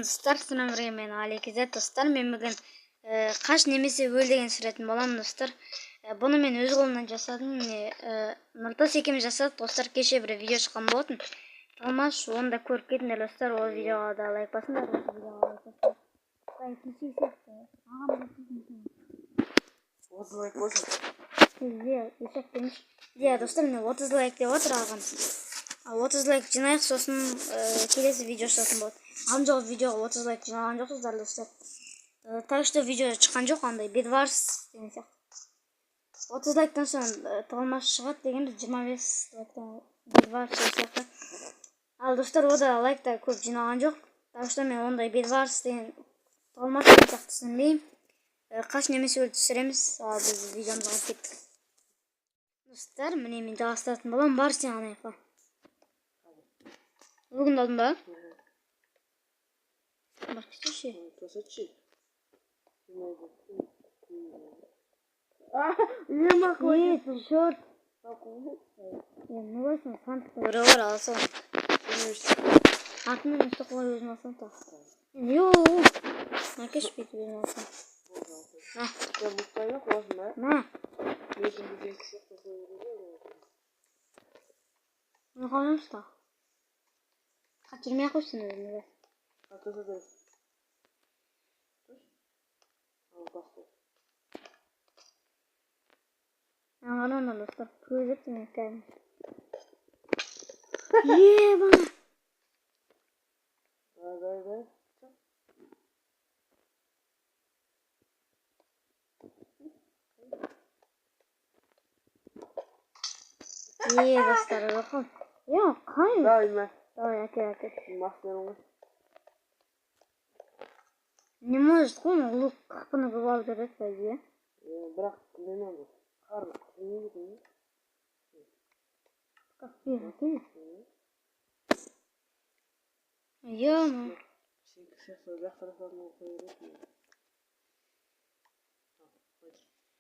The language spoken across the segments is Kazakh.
достар, сынам бірге мен Алекизет достар. Мен бүгін қаш немесе өл деген сүретін боламын достар. Бұны мен өз қолымнан жасадым. Нұртас екеуміз жасадық достар. Кеше бір видео шыққан болатын. Талмаш, оны да көріп кетіңдер достар. Ол видеоға да лайк басыңдар. Достар, мен 30 лайк деп отыр алған. 30 лайк жинайық, сосын келесі видео шығатын болады. Амжоғы видеоға 30 лайк жинаған жоқсыздар достар. Так что видео шыққан жоқ, андай бедварс деген сияқты. 30 лайктан соң талмаш шығады дегенде 25 лайктан бедварс деген сияқты. Ал достар, ода лайкта көп жинаған жоқ. Так что мен ондай бедварс деген талмаш деген сияқты түсінбеймін. Қаш немесе өлді түсіреміз. Ал біз видеомызға кеттік. Достар, міне мен жалғастыратын боламын. Бар сен анайыққа. Бүгін алдым ба? Бар кетші. Черт. Ну басын сандықтың бірі бар, алса оны. Артымен үсті қолай өзім алсам та. Әкеш бейті өзім алсам. На. Ne koymuş da. Kaçırmaya koşsun özünü be. Anladım da dostlar. Kuyruğu demek gelmiş. Yeee bana. Ver. Yeee dostlar bakın. Yok hayır. Давай, окей. Не может, он лук как набывал дырет, по идее. Брак, не надо. Харл, не видно. Как пиво, ты? Ё-мо. Сейчас завтра форму поедет.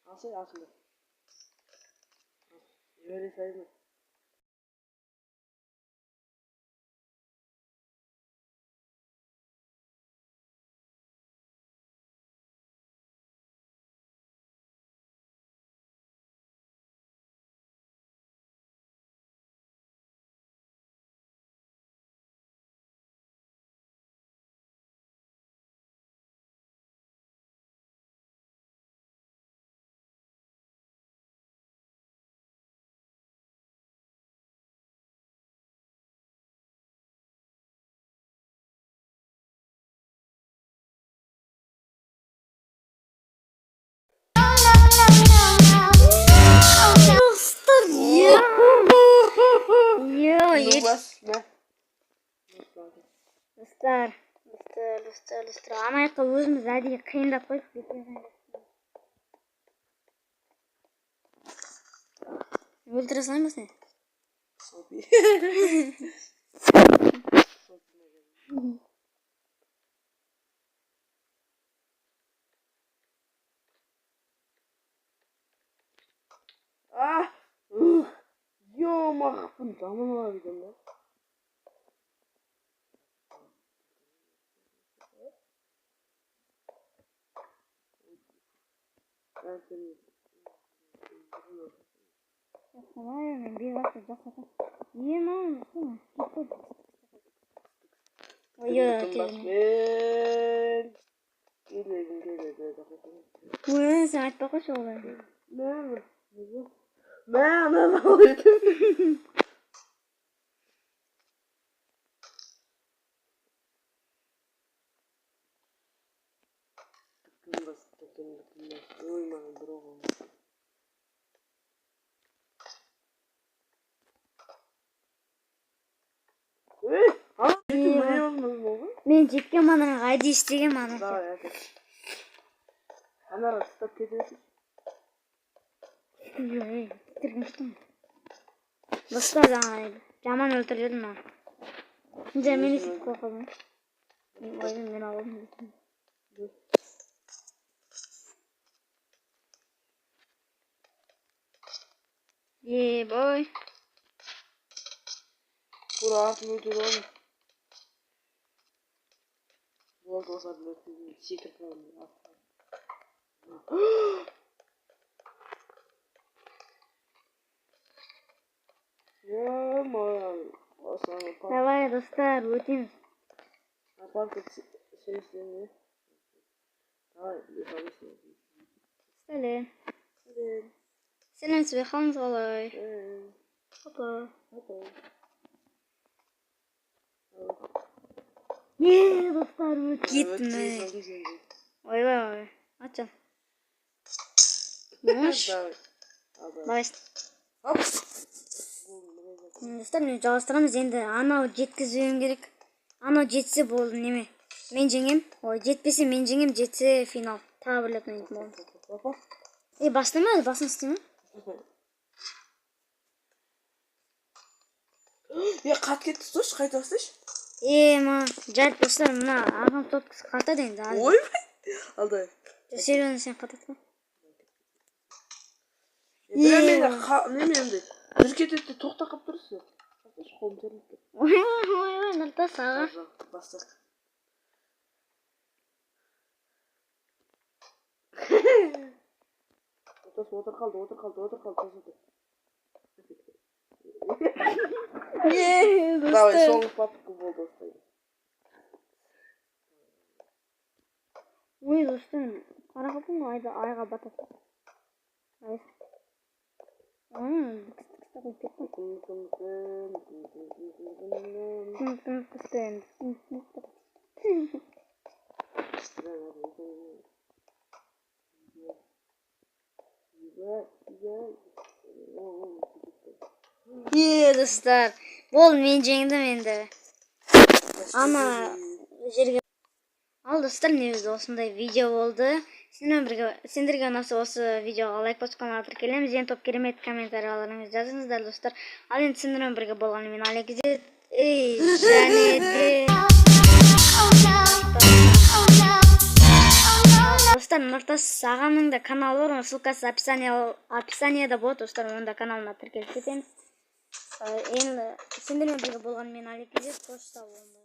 Алсын. Жөре сайын. Dostlar. Анайыққа өзіміз әдейі қиындап қойып кетеміз. Өлтіре салайын ба сені? Ё-махпын, жаман ола бекен да. Мен бейбақсы жақсатам. Еман, сен айтпай қойшы олай. Мен жеткен мананың әдейі істеген мана. Анара ұстап кетесің. Достар жаман өлтірдім ма? Şimdi meni sık kokalım. Ben alalım. Yeah boy. Burak mıydı oğlum? Болды осылардың өткізген секіріп қалдым. Давай, достар, өтеміз. Апарка сөйлесene. Давай, бешалысың. Сәлем. Сәлеметсіз бе, қалыңыз қалай? Опа. Достар, өтіп кеттім. Ой. Атжан. Мош. Давай. Достар, мен жалғастырамыз. Енді анау жеткізуім керек. Анау жетсе болды, неме. Мен жеңем. Ой, жетпесе мен жеңем, жетсе финал. Тағы бірлеп ойнайтын болдым. Бастама, басын істеме. Қат кетті, сош, қайта бастайш? Жарып достар, мына ағам тоткысы қатады енді. Ойбай, алдай. Серуені сен қататма. Бірақ мен неменде, бір кететті тоқта қап тұрсыз. Қолым теріліп. Ой, нұртас аға. Бастық. Отыр қалды. Давай, соңғы папка болды осылай. Ой, достым, қара қапын айға батады. Достар, бол мен жеңдім енді. Ана жерге. Ал достар, негізі осындай видео болды. Сендерге ұнаса осы видеоға лайк басып каналға тіркелеміз. Ең топ керемет комментарияларыңызды жазыңыздар достар. Ал енді сендермен бірге болғанымен Алекізет және де достар, Нұртас ағамның да каналы бар, ссылкасы описанияда болады достар, онда каналына тіркеліп кетеміз. Енді сендермен бірге болғанымен Алекізет, қош сау болыңдар.